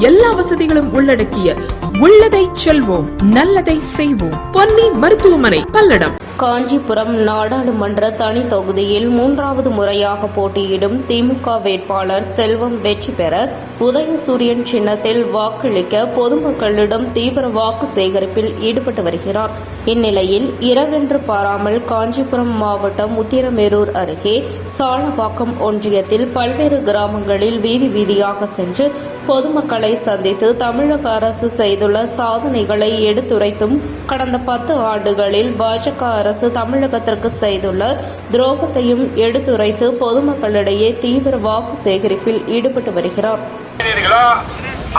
எல்லா வசதிகளும் உள்ளடக்கிய உள்ளதை செல்வோம் நல்லதை செய்வோம் பொன்னி மருத்துவமனை பல்லடம். காஞ்சிபுரம் நாடாளுமன்ற தனி தொகுதியில் 3வது முறையாக போட்டியிடும் திமுக வேட்பாளர் செல்வம் வெற்றி பெற உதயசூரியன் சின்னத்தில் வாக்களிக்க பொதுமக்களிடம் தீவிர வாக்கு சேகரிப்பில் ஈடுபட்டு வருகிறார். இந்நிலையில் இரவென்று பாராமல் காஞ்சிபுரம் மாவட்டம் உத்திரமேரூர் அருகே சாலவாக்கம் ஒன்றியத்தில் பல்வேறு கிராமங்களில் வீதி வீதியாக சென்று பொதுமக்களை சந்தித்து தமிழக அரசு செய்துள்ள சாதனைகளை எடுத்துரைத்தும் கடந்த 10 ஆண்டுகளில் பாஜக அரசு தமிழகத்திற்கு செய்துள்ள துரோகத்தையும் எடுத்துரைத்து பொதுமக்களிடையே தீவிர வாக்கு சேகரிப்பில் ஈடுபட்டு வருகிறார்.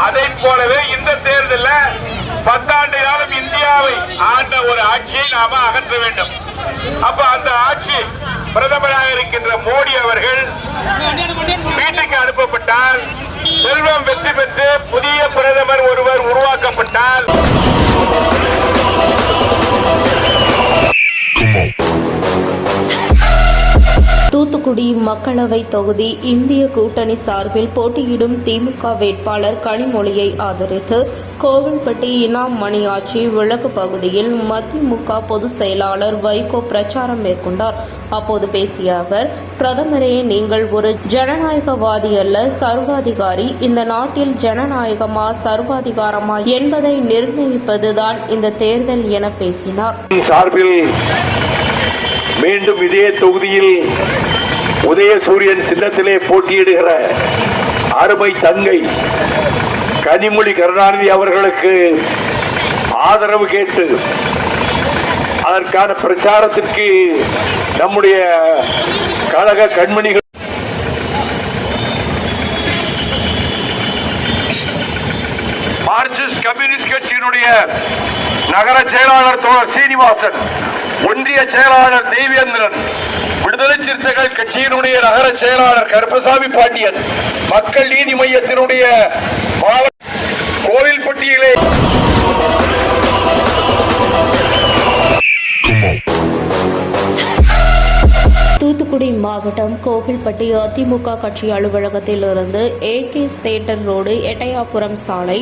அதை போலவே இந்த தேர்தலில் 10 ஆண்டு காலம் இந்தியாவை ஆண்ட ஒரு ஆட்சியை நாம அகற்ற வேண்டும். அப்ப அந்த ஆட்சி பிரதமராக இருக்கின்ற மோடி அவர்கள் வீட்டுக்கு அனுப்பப்பட்டால், செல்வம் வெற்றி பெற்று புதிய பிரதமர் ஒருவர் உருவாக்கப்பட்டால் தூத்துக்குடி மக்களவை தொகுதி இந்திய கூட்டணி சார்பில் போட்டியிடும் திமுக வேட்பாளர் கனிமொழியை ஆதரித்து கோவில்பட்டி இனாம் மணியாச்சி விளக்கு பகுதியில் மதிமுக பொதுச் செயலாளர் வைகோ பிரச்சாரம் மேற்கொண்டார். அப்போது பேசிய அவர், பிரதமரே, நீங்கள் ஒரு ஜனநாயகவாதி அல்ல, சர்வாதிகாரி. இந்த நாட்டில் ஜனநாயகமா சர்வாதிகாரமா என்பதை நிர்ணயிப்பதுதான் இந்த தேர்தல் என பேசினார். மீண்டும் இதே தொகுதியில் உதயசூரியன் சின்னத்திலே போட்டியிடுகிற அருமை தங்கை கனிமொழி கருணாநிதி அவர்களுக்கு ஆதரவு கேட்டு அதற்கான பிரச்சாரத்திற்கு நம்முடைய கழக கண்மணிகள் மார்க்சிஸ்ட் கம்யூனிஸ்ட் கட்சியினுடைய நகர செயலாளர் தோழர் சீனிவாசன், ஒன்றிய செயலாளர் தேவேந்திரன், விடுதலை சிறுத்தைகள் கட்சியினுடைய நகர செயலாளர் கருப்பசாமி பாண்டியன், மக்கள் நீதி மையத்தினுடைய கோவில்பட்டியிலே தூத்துக்குடி மாவட்டம் கோவில்பட்டி அதிமுக கட்சி அலுவலகத்தில் இருந்து AK தேட்டர் ரோடு, எட்டயாபுரம் சாலை,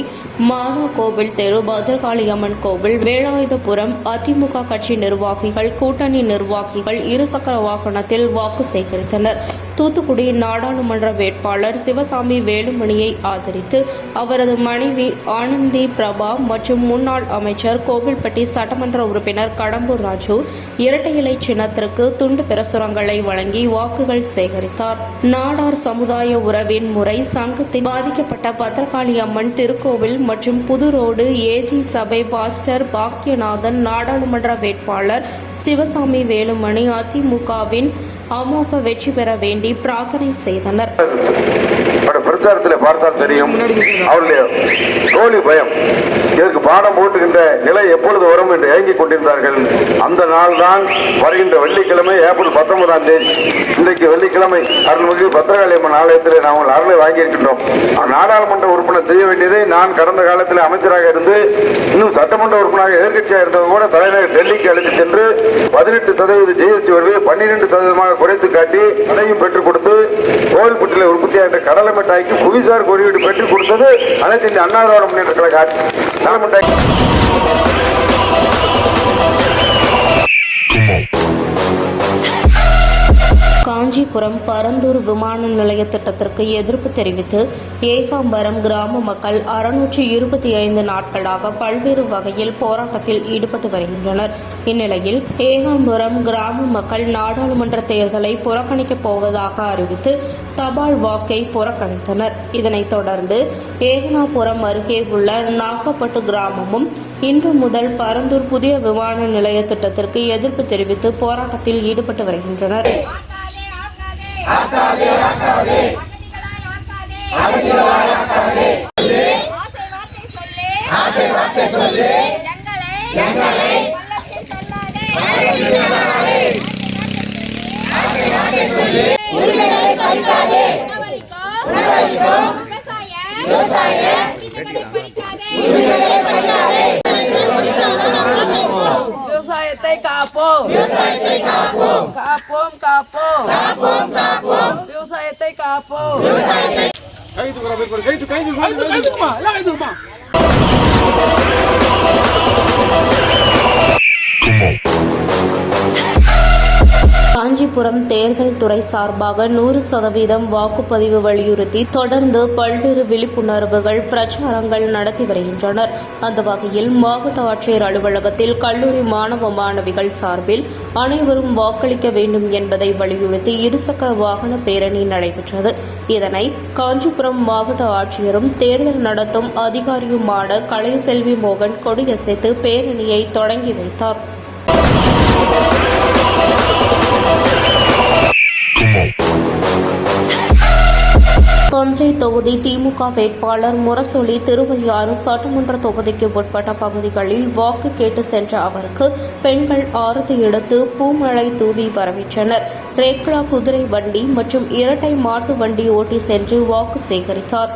மானா கோவில் தெரு, பத்ரகாளியம்மன் கோவில், வேலாயுதபுரம் அதிமுக கட்சி நிர்வாகிகள், கூட்டணி நிர்வாகிகள் இருசக்கர வாகனத்தில் வாக்கு சேகரித்தனர். தூத்துக்குடி நாடாளுமன்ற வேட்பாளர் சிவசாமி வேலுமணியை ஆதரித்து அவரது மனைவி ஆனந்தி பிரபா மற்றும் முன்னாள் அமைச்சர் கோவில்பட்டி சட்டமன்ற உறுப்பினர் கடம்பூர் ராஜு இரட்டை இலை சின்னத்திற்கு துண்டு பிரசுரங்களை வழங்கி வாக்குகள் சேகரித்தார். நாடார் சமுதாய உறவின் முறை சங்கத்தில் பாதிக்கப்பட்ட பத்ரகாளி அம்மன் திருக்கோவில் மற்றும் புதுரோடு AG சபை பாஸ்டர் பாக்கியநாதன் நாடாளுமன்ற வேட்பாளர் சிவசாமி வேலுமணி அதிமுகவின் அமோக வெற்றி பெற வேண்டி பிரார்த்தனை செய்தனர். பிரச்சாரத்தில் பார்த்தால் தெரியும் அவருடைய தோல்வி பயம். இதற்கு பாடம் போட்டுகின்ற நிலை எப்பொழுது வரும் என்று ஏங்கிக் கொண்டிருந்தார்கள். அந்த நாள் தான் வருகின்ற வெள்ளிக்கிழமை ஏப்ரல் 19ஆம் தேதி. இன்றைக்கு வெள்ளிக்கிழமை அருள்மிகு பத்ரகாளியம்மன் ஆலயத்தில் நாங்கள் அருளை வாங்கியிருக்கின்றோம். நாடாளுமன்ற உறுப்பினர் செய்ய வேண்டியதை நான் கடந்த காலத்தில் அமைச்சராக இருந்து இன்னும் சட்டமன்ற உறுப்பினராக எதிர்கட்சியாக இருந்தது கூட தலைநகர் டெல்லிக்கு அழைத்து சென்று 18% GST வருவது 12% குறைத்து காட்டி அதையும் பெற்றுக் கொடுத்து கோவில்பட்டியில் உற்பத்தியாக கடலை மிட்டாய்க்கு புவிசார் குறியீடு பெற்றுக் கொடுத்தது அனைத்து இந்த அண்ணா திராவிட முன்னேற்ற கழக கடலை மிட்டாய். காஞ்சிபுரம் பரந்தூர் விமான நிலைய திட்டத்திற்கு எதிர்ப்பு தெரிவித்து ஏகாம்பரம் கிராம மக்கள் 625 நாட்களாக பல்வேறு வகையில் போராட்டத்தில் ஈடுபட்டு வருகின்றனர். இந்நிலையில் ஏகாம்பரம் கிராம மக்கள் நாடாளுமன்ற தேர்தலை புறக்கணிக்கப் போவதாக அறிவித்து தபால் வாக்கை புறக்கணித்தனர். இதனைத் தொடர்ந்து ஏகனாபுரம் அருகே உள்ள நாகப்பட்டு கிராமமும் இன்று முதல் பரந்தூர் புதிய விமான நிலைய திட்டத்திற்கு எதிர்ப்பு தெரிவித்து போராட்டத்தில் ஈடுபட்டு வருகின்றனர். விவசாயத்தை காப்போம், காப்போம், காப்போம், விவசாயத்தை காப்போம். காஞ்சிபுரம் தேர்தல் துறை சார்பாக 100% வாக்குப்பதிவு வலியுறுத்தி தொடர்ந்து பல்வேறு விழிப்புணர்வுகள் பிரச்சாரங்கள் நடத்தி வருகின்றனர். அந்த வகையில் மாவட்ட ஆட்சியர் அலுவலகத்தில் கல்லூரி மாணவ மாணவிகள் சார்பில் அனைவரும் வாக்களிக்க வேண்டும் என்பதை வலியுறுத்தி இருசக்கர வாகன பேரணி நடைபெற்றது. இதனை காஞ்சிபுரம் மாவட்ட ஆட்சியரும் தேர்தல் நடத்தும் அதிகாரியுமான கலைசெல்வி மோகன் கொடியசைத்து பேரணியை தொடங்கி வைத்தார். தஞ்சை தொகுதி திமுக வேட்பாளர் முரசொலி திருவையாறு சட்டமன்ற தொகுதிக்கு உட்பட்ட பகுதிகளில் வாக்கு கேட்டு சென்ற அவருக்கு பெண்கள் ஆரத்தி எடுத்து பூமழை தூவி வரவேற்றனர். ரேக்லா குதிரை வண்டி மற்றும் இரட்டை மாட்டு வண்டி ஓட்டி சென்று வாக்கு சேகரித்தார்.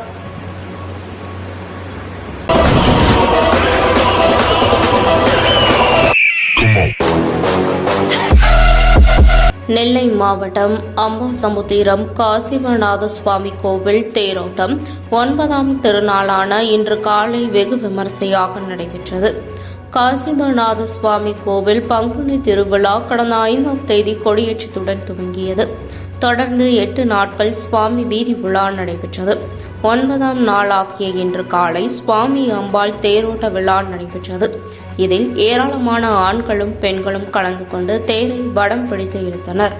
நெல்லை மாவட்டம் அம்பாசமுத்திரம் காசிவநாத சுவாமி கோவில் தேரோட்டம் 9ஆம் திருநாளான இன்று காலை வெகு விமரிசையாக நடைபெற்றது. காசிவநாத சுவாமி கோவில் பங்குனி திருவிழா கடந்த 5ஆம் தேதி கொடியேற்றத்துடன் துவங்கியது. தொடர்ந்து 8 நாட்கள் சுவாமி வீதி விழா நடைபெற்றது. 9ஆம் நாளாகிய இன்று காலை சுவாமி அம்பாள் தேரோட்ட விழா நடைபெற்றது. இதில் ஏராளமான ஆண்களும் பெண்களும் கலந்து கொண்டு தேரை வடம் பிடித்து இழுத்தனர்.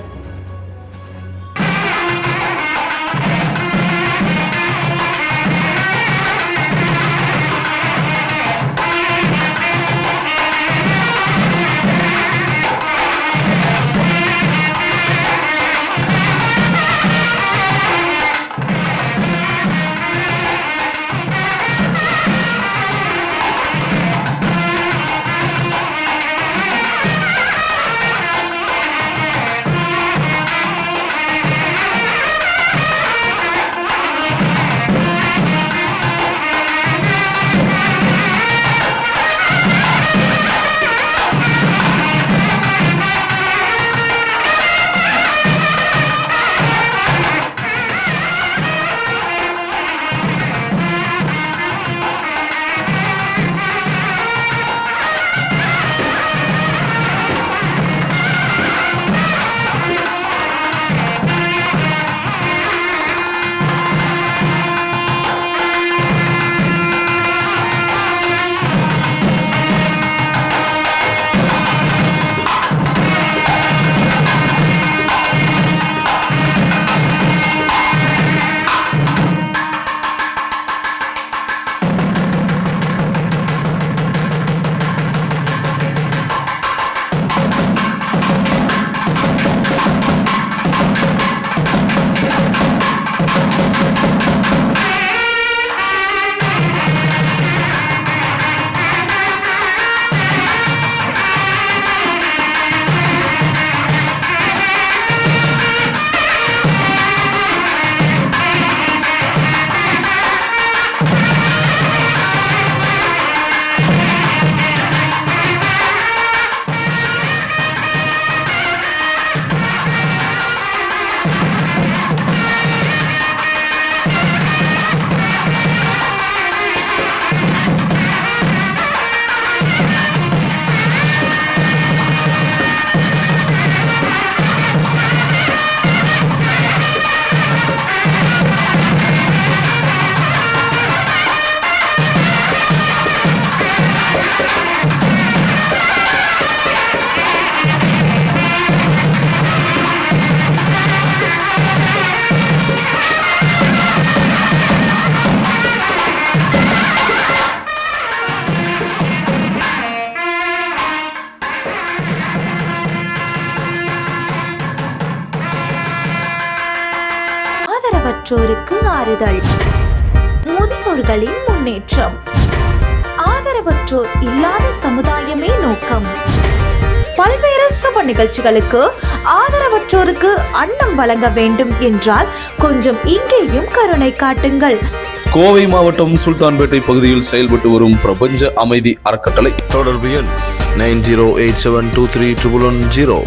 ஆதரவற்றோருக்கு ஆறுதல், முதியோர்களின் முன்னேற்றம், ஆதரவற்றோர் இல்லாத சமுதாயமே நோக்கம். பல்வேறு சுப நிகழ்ச்சிகளுக்கு ஆதரவற்றோருக்கு அன்னம் வழங்க வேண்டும் என்றால் கொஞ்சம் இங்கேயும் கருணை காட்டுங்கள். கோவை மாவட்டம் சுல்தான்பேட்டை பகுதியில் செயல்பட்டு வரும் பிரபஞ்ச அமைதி அறக்கட்டளை. தொடர்பு எண் 9087231110.